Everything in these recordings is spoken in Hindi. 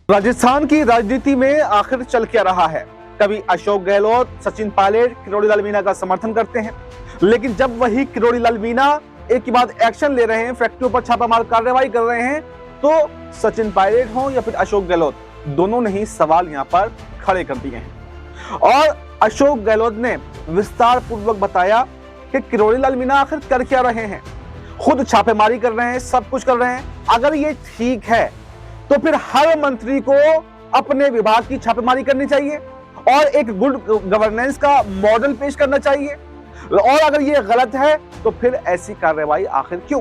राजस्थान की राजनीति में आखिर चल क्या रहा है? कभी अशोक गहलोत, सचिन पायलट किरोड़ी लाल मीणा का समर्थन करते हैं, लेकिन जब वही किरोड़ी लाल मीणा एक के बाद एक्शन ले रहे हैं, फैक्ट्रियों पर छापामार कार्रवाई कर रहे हैं, तो सचिन पायलट हो या फिर अशोक गहलोत, दोनों ने ही सवाल यहां पर खड़े कर दिए हैं। और अशोक गहलोत ने विस्तार पूर्वक बताया कि किरोड़ी लाल मीणा आखिर कर क्या रहे हैं। खुद छापेमारी कर रहे हैं, सब कुछ कर रहे हैं। अगर ये ठीक है तो फिर हर मंत्री को अपने विभाग की छापेमारी करनी चाहिए और एक गुड गवर्नेंस का मॉडल पेश करना चाहिए। और अगर ये गलत है तो फिर ऐसी कार्रवाई आखिर क्यों?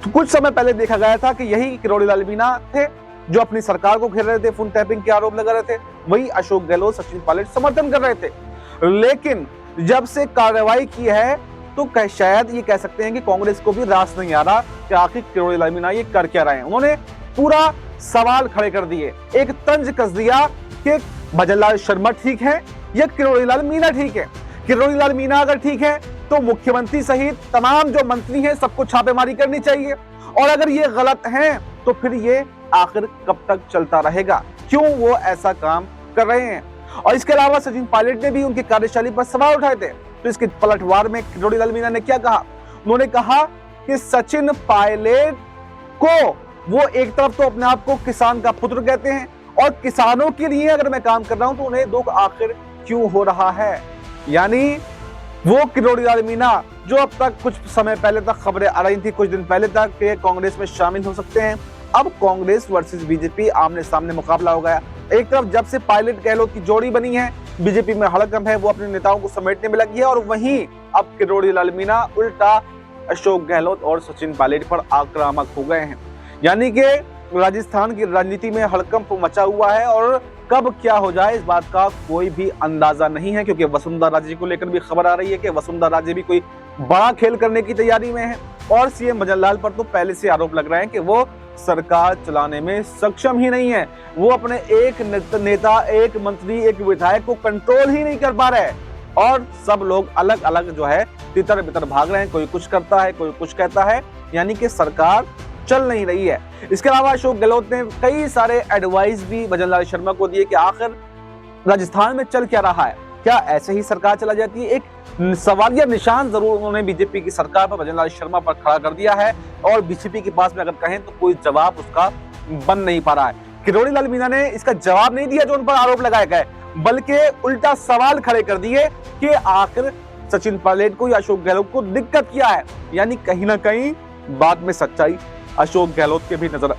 तो कुछ समय पहले देखा गया था कि यही किरोड़ी लाल मीणा थे जो अपनी सरकार को घेर रहे थे, फोन टैपिंग के आरोप लगा रहे थे। वही अशोक गहलोत, सचिन पायलट समर्थन कर रहे थे। लेकिन जब से कार्रवाई की है तो शायद ये कह सकते हैं कि कांग्रेस को भी रास नहीं आ रहा कि आखिर किरोड़ी लाल मीणा ये कर क्या रहे हैं। उन्होंने पूरा सवाल खड़े कर दिए, एक तंज कस दिया कि भजनलाल शर्मा ठीक है या किरोड़ी लाल मीणा ठीक है। किरोड़ी लाल मीणा अगर ठीक है तो मुख्यमंत्री सहित तमाम जो मंत्री हैं सबको छापेमारी करनी चाहिए, और अगर ये गलत हैं तो फिर ये आखिर कब तक चलता रहेगा? क्यों वो ऐसा काम कर रहे हैं? और इसके अलावा सचिन पायलट ने भी उनकी कार्यशैली पर सवाल उठाए थे। तो इसके पलटवार में किरोड़ी लाल मीणा ने क्या कहा? उन्होंने कहा कि सचिन पायलट को वो एक तरफ तो अपने आप को किसान का पुत्र कहते हैं, और किसानों के लिए अगर मैं काम कर रहा हूं तो उन्हें दुख आखिर क्यों हो रहा है? यानी वो किरोड़ी लाल मीणा जो अब तक कुछ समय पहले तक खबरें आ रही थी, कुछ दिन पहले तक के कांग्रेस में शामिल हो सकते हैं, अब कांग्रेस वर्सेस बीजेपी आमने सामने मुकाबला हो गया। एक तरफ जब से पायलट गहलोत की जोड़ी बनी है, बीजेपी में हड़कंप है, वो अपने नेताओं को समेटने में लगी है, और वहीं अब किरोड़ी लाल मीणा उल्टा अशोक गहलोत और सचिन पायलट पर आक्रामक हो गए हैं। यानी कि राजस्थान की राजनीति में हड़कंप मचा हुआ है, और कब क्या हो जाए इस बात का कोई भी अंदाजा नहीं है, क्योंकि वसुंधरा राजे को लेकर भी खबर आ रही है कि वसुंधरा राजे भी कोई बड़ा खेल करने की तैयारी में है। और सीएम भजनलाल पर तो पहले से आरोप लग रहे हैं कि वो सरकार चलाने में सक्षम ही नहीं है। वो अपने एक नेता, एक मंत्री, एक विधायक को कंट्रोल ही नहीं कर पा रहे, और सब लोग अलग अलग जो है तितर बितर भाग रहे हैं। कोई कुछ करता है, कोई कुछ कहता है, यानी कि सरकार चल नहीं रही है। इसके अलावा अशोक गहलोत ने कई सारे एडवाइस भी भजनलाल शर्मा को दिए कि आखिर राजस्थान में चल क्या रहा है, क्या ऐसे ही सरकार चला जाती है? एक सवालिया निशान जरूर उन्होंने बीजेपी की सरकार पर, भजनलाल शर्मा पर खड़ा कर दिया है, और बीजेपी के पास में अगर कहें तो कोई जवाब उसका बन नहीं पा रहा है। किरोड़ी लाल मीणा ने इसका जवाब नहीं दिया जो उन पर आरोप लगाए गए, बल्कि उल्टा सवाल खड़े कर दिए कि आखिर सचिन पायलट को या अशोक गहलोत को दिक्कत क्या है। यानी कहीं ना कहीं बात में सच्चाई अशोक गहलोत के भी नजर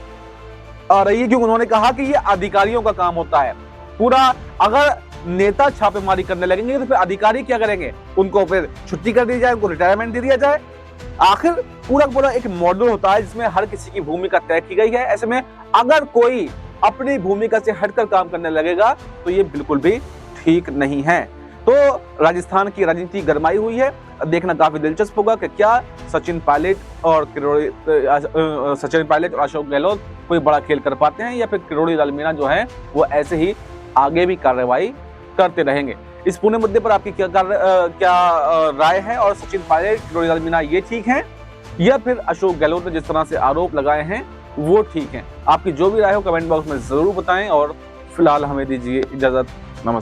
आ रही है, क्योंकि उन्होंने कहा कि ये अधिकारियों का काम होता है पूरा। अगर नेता छापेमारी करने लगेंगे तो फिर अधिकारी क्या करेंगे? उनको फिर छुट्टी कर दी जाए, उनको रिटायरमेंट दे दिया जाए? आखिर पूरा पूरा एक मॉडल होता है जिसमें हर किसी की भूमिका तय की गई है। ऐसे में अगर कोई अपनी भूमिका से हटकर काम करने लगेगा तो ये बिल्कुल भी ठीक नहीं है। तो राजस्थान की राजनीति गरमाई हुई है, देखना काफी दिलचस्प होगा कि क्या सचिन पायलट और अशोक गहलोत कोई बड़ा खेल कर पाते हैं, या फिर किरोड़ी लाल मीणा जो है वो ऐसे ही आगे भी कार्रवाई करते रहेंगे। इस पूरे मुद्दे पर आपकी क्या राय है? और सचिन पायलट, किरोड़ी लाल मीणा ये ठीक है, या फिर अशोक गहलोत ने जिस तरह से आरोप लगाए हैं वो ठीक है? आपकी जो भी राय हो कमेंट बॉक्स में जरूर बताएं, और फिलहाल हमें दीजिए इजाजत। नमस्कार।